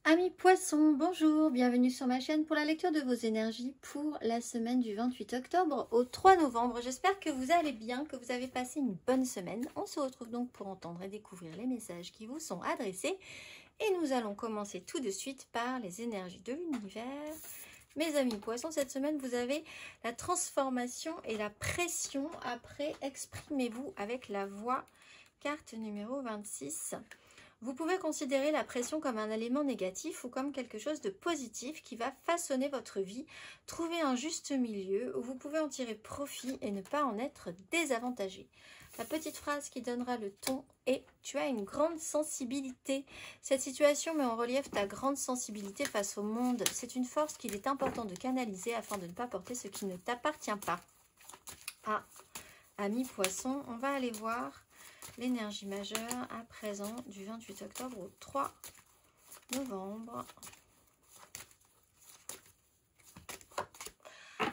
Amis poissons, bonjour, bienvenue sur ma chaîne pour la lecture de vos énergies pour la semaine du 28 octobre au 3 novembre. J'espère que vous allez bien, que vous avez passé une bonne semaine. On se retrouve donc pour entendre et découvrir les messages qui vous sont adressés. Et nous allons commencer tout de suite par les énergies de l'univers. Mes amis poissons, cette semaine, vous avez la transformation et la pression. Après, exprimez-vous avec la voix. Carte numéro 26. Vous pouvez considérer la pression comme un élément négatif ou comme quelque chose de positif qui va façonner votre vie. Trouvez un juste milieu où vous pouvez en tirer profit et ne pas en être désavantagé. La petite phrase qui donnera le ton est « Tu as une grande sensibilité ». Cette situation met en relief ta grande sensibilité face au monde. C'est une force qu'il est important de canaliser afin de ne pas porter ce qui ne t'appartient pas. Ah, amis poissons, on va aller voir l'énergie majeure à présent du 28 octobre au 3 novembre.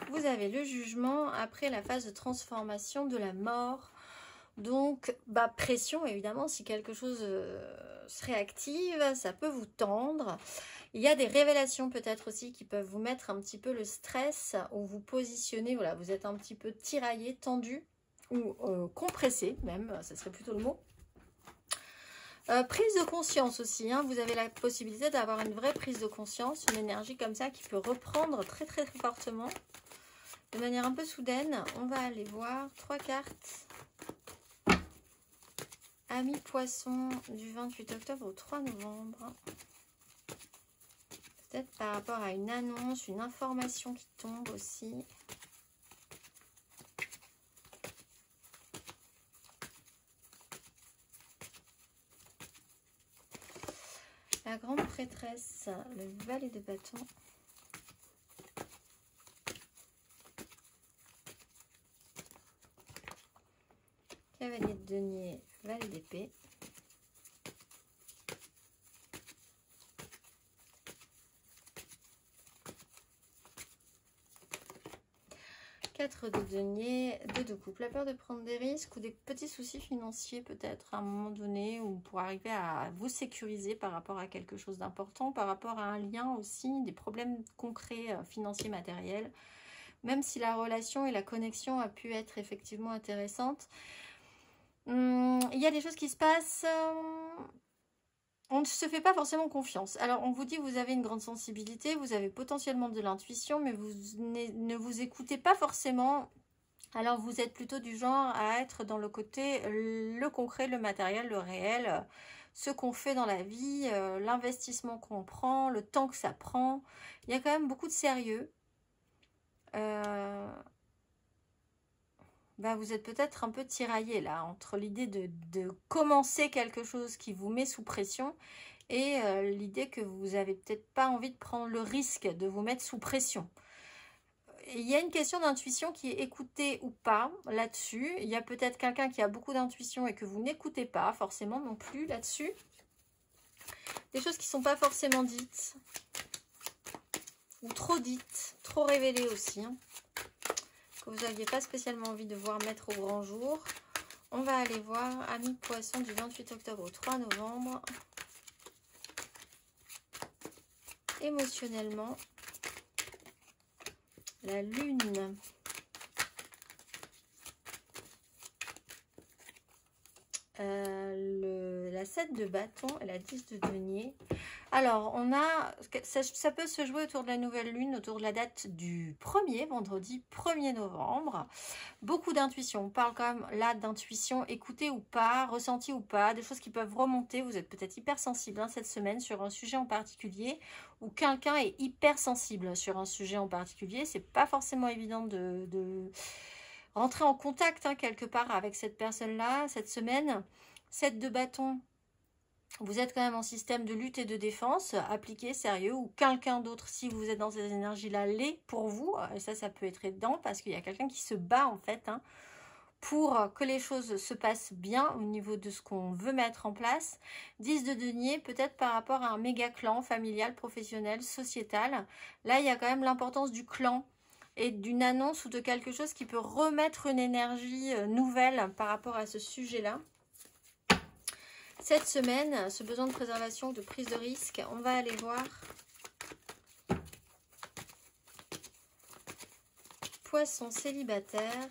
Vous avez le jugement après la phase de transformation de la mort. Donc, pression évidemment, si quelque chose se réactive, ça peut vous tendre. Il y a des révélations peut-être aussi qui peuvent vous mettre un petit peu le stress ou vous positionner, voilà, vous êtes un petit peu tiraillé, tendu. Ou compressé même, ça serait plutôt le mot. Prise de conscience aussi, hein, vous avez la possibilité d'avoir une vraie prise de conscience, une énergie comme ça qui peut reprendre très très fortement, de manière un peu soudaine. On va aller voir 3 cartes. Amis poissons du 28 octobre au 3 novembre. Peut-être par rapport à une annonce, une information qui tombe aussi. La grande prêtresse, le valet de bâton. Cavalier de denier, valet d'épée. De denier, 2 de couple, la peur de prendre des risques ou des petits soucis financiers peut-être à un moment donné, ou pour arriver à vous sécuriser par rapport à quelque chose d'important, par rapport à un lien aussi, des problèmes concrets financiers, matériels, même si la relation et la connexion a pu être effectivement intéressante. Il y a des choses qui se passent... On ne se fait pas forcément confiance. Alors, on vous dit que vous avez une grande sensibilité, vous avez potentiellement de l'intuition, mais vous ne vous écoutez pas forcément. Alors, vous êtes plutôt du genre à être dans le côté, le concret, le matériel, le réel, ce qu'on fait dans la vie, l'investissement qu'on prend, le temps que ça prend. Il y a quand même beaucoup de sérieux. Vous êtes peut-être un peu tiraillé là, entre l'idée de commencer quelque chose qui vous met sous pression et l'idée que vous n'avez peut-être pas envie de prendre le risque de vous mettre sous pression. Il y a une question d'intuition qui est écoutée ou pas là-dessus. Il y a peut-être quelqu'un qui a beaucoup d'intuition et que vous n'écoutez pas forcément non plus là-dessus. Des choses qui ne sont pas forcément dites ou trop dites, trop révélées aussi, hein, que vous n'aviez pas spécialement envie de voir mettre au grand jour. On va aller voir amis poissons du 28 octobre au 3 novembre. Émotionnellement, la lune. La 7 de bâton et la 10 de denier. Alors, on a, ça peut se jouer autour de la nouvelle lune, autour de la date du 1er, vendredi 1er novembre. Beaucoup d'intuition. On parle quand même là d'intuition, écoutée ou pas, ressentie ou pas, des choses qui peuvent remonter. Vous êtes peut-être hypersensible cette semaine sur un sujet en particulier, ou quelqu'un est hypersensible sur un sujet en particulier. C'est pas forcément évident de rentrer en contact quelque part avec cette personne-là cette semaine. 7 de bâton. Vous êtes quand même en système de lutte et de défense, appliqué, sérieux, ou quelqu'un d'autre, si vous êtes dans ces énergies-là, l'est pour vous. Et ça peut être aidant parce qu'il y a quelqu'un qui se bat en fait pour que les choses se passent bien au niveau de ce qu'on veut mettre en place. 10 de denier, peut-être par rapport à un méga clan familial, professionnel, sociétal. Là, il y a quand même l'importance du clan et d'une annonce ou de quelque chose qui peut remettre une énergie nouvelle par rapport à ce sujet-là. Cette semaine, ce besoin de préservation, de prise de risque, on va aller voir Poisson célibataire.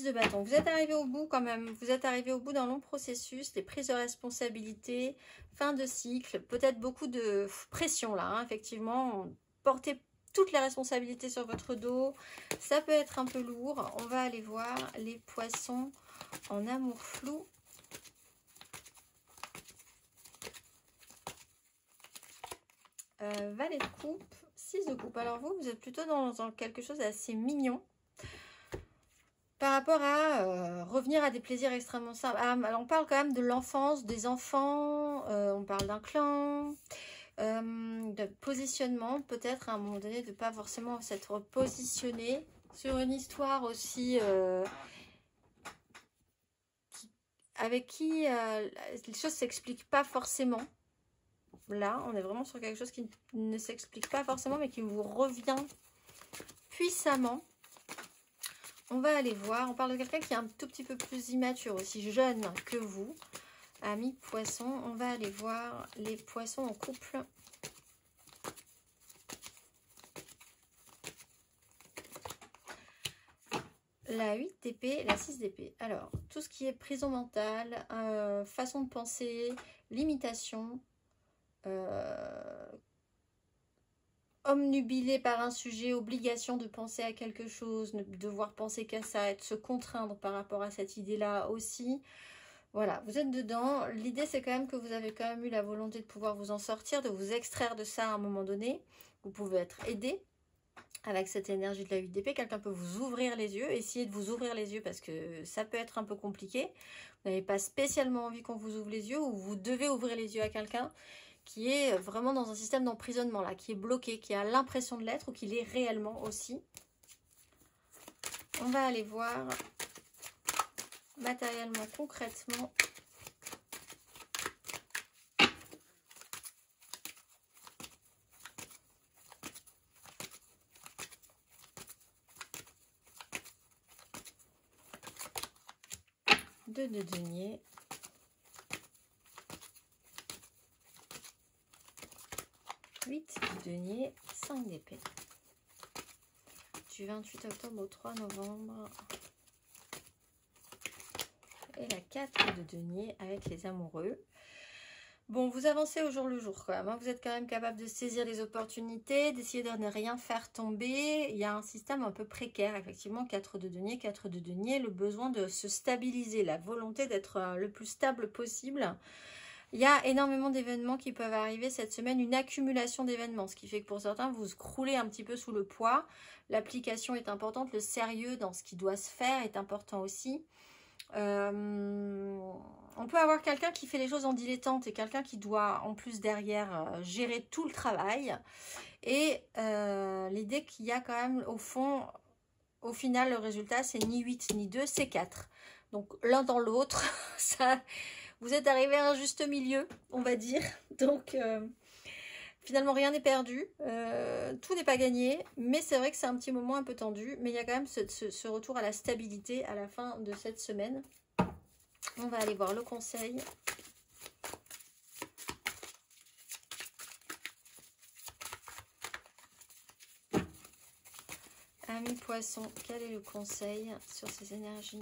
De bâton. Vous êtes arrivé au bout quand même. Vous êtes arrivé au bout d'un long processus, des prises de responsabilité, fin de cycle, peut-être beaucoup de pression là, hein, effectivement. Portez toutes les responsabilités sur votre dos. Ça peut être un peu lourd. On va aller voir les poissons en amour flou. Valet de coupe, 6 de coupe. Alors vous êtes plutôt dans quelque chose d'assez mignon. Par rapport à revenir à des plaisirs extrêmement simples. Alors on parle quand même de l'enfance, des enfants, on parle d'un clan, de positionnement, peut-être à un moment donné de ne pas forcément s'être positionné sur une histoire aussi avec qui les choses ne s'expliquent pas forcément. Là, on est vraiment sur quelque chose qui ne s'explique pas forcément, mais qui vous revient puissamment. On va aller voir, on parle de quelqu'un qui est un tout petit peu plus immature, aussi jeune que vous, ami poisson. On va aller voir les poissons en couple. La 8 d'épée, la 6 d'épée. Alors, tout ce qui est prison mentale, façon de penser, limitation, omnubilé par un sujet, obligation de penser à quelque chose, ne devoir penser qu'à ça, être se contraindre par rapport à cette idée-là aussi. Voilà, vous êtes dedans. L'idée, c'est quand même que vous avez quand même eu la volonté de pouvoir vous en sortir, de vous extraire de ça à un moment donné. Vous pouvez être aidé avec cette énergie de la 8 d'épée. Quelqu'un peut vous ouvrir les yeux, essayez de vous ouvrir les yeux parce que ça peut être un peu compliqué. Vous n'avez pas spécialement envie qu'on vous ouvre les yeux ou vous devez ouvrir les yeux à quelqu'un qui est vraiment dans un système d'emprisonnement, là, qui est bloqué, qui a l'impression de l'être ou qui l'est réellement aussi. On va aller voir matériellement, concrètement. Deux de denier. 8 de denier, 5 d'épée. Du 28 octobre au 3 novembre. Et la 4 de denier avec les amoureux. Bon, vous avancez au jour le jour quand même. Hein. Vous êtes quand même capable de saisir les opportunités, d'essayer de ne rien faire tomber. Il y a un système un peu précaire, effectivement. 4 de denier, 4 de denier. Le besoin de se stabiliser, la volonté d'être le plus stable possible. Il y a énormément d'événements qui peuvent arriver cette semaine, une accumulation d'événements, ce qui fait que pour certains, vous croulez un petit peu sous le poids. L'application est importante, le sérieux dans ce qui doit se faire est important aussi. On peut avoir quelqu'un qui fait les choses en dilettante et quelqu'un qui doit en plus derrière gérer tout le travail. Et l'idée qu'il y a quand même au fond, au final, le résultat, c'est ni 8 ni 2, c'est 4. Donc l'un dans l'autre, ça... Vous êtes arrivé à un juste milieu, on va dire. Donc, finalement, rien n'est perdu. Tout n'est pas gagné. Mais c'est vrai que c'est un petit moment un peu tendu. Mais il y a quand même ce retour à la stabilité à la fin de cette semaine. On va aller voir le conseil. Ami poisson, quel est le conseil sur ces énergies ?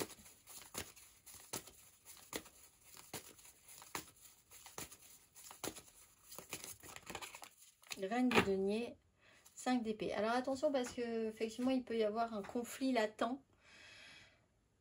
Reine de denier, 5 d'épée. Alors attention parce que effectivement il peut y avoir un conflit latent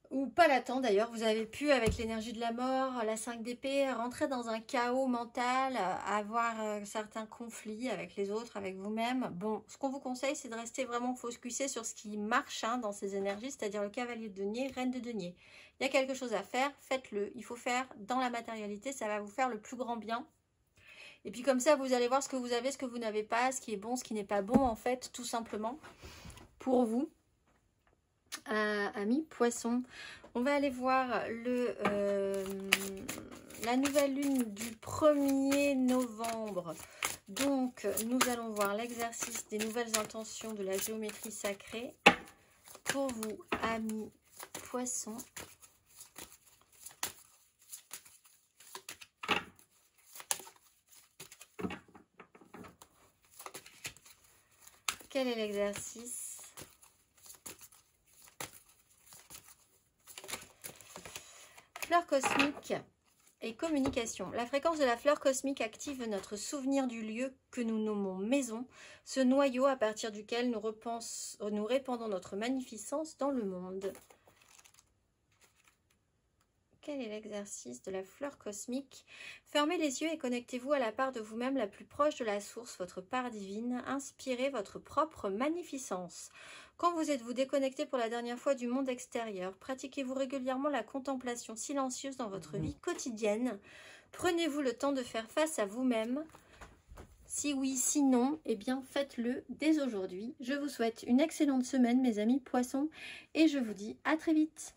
ou pas latent d'ailleurs. Vous avez pu avec l'énergie de la mort, la 5 d'épée, rentrer dans un chaos mental, avoir certains conflits avec les autres, avec vous-même. Bon, ce qu'on vous conseille c'est de rester vraiment focusé sur ce qui marche hein, dans ces énergies, c'est-à-dire le cavalier de denier, reine de denier. Il y a quelque chose à faire, faites-le. Il faut faire dans la matérialité, ça va vous faire le plus grand bien. Et puis comme ça, vous allez voir ce que vous avez, ce que vous n'avez pas, ce qui est bon, ce qui n'est pas bon, en fait, tout simplement, pour vous, amis poissons. On va aller voir la nouvelle lune du 1er novembre. Donc, nous allons voir l'exercice des nouvelles intentions de la géométrie sacrée. pour vous, amis poissons. Quel est l'exercice? Fleur cosmique et communication. La fréquence de la fleur cosmique active notre souvenir du lieu que nous nommons maison, ce noyau à partir duquel nous répandons notre magnificence dans le monde. Quel est l'exercice de la fleur cosmique? Fermez les yeux et connectez-vous à la part de vous-même la plus proche de la source, votre part divine. Inspirez votre propre magnificence. Quand vous êtes-vous déconnecté pour la dernière fois du monde extérieur? Pratiquez-vous régulièrement la contemplation silencieuse dans votre vie quotidienne? Prenez-vous le temps de faire face à vous-même? Si oui, sinon, eh bien faites-le dès aujourd'hui. Je vous souhaite une excellente semaine mes amis poissons et je vous dis à très vite.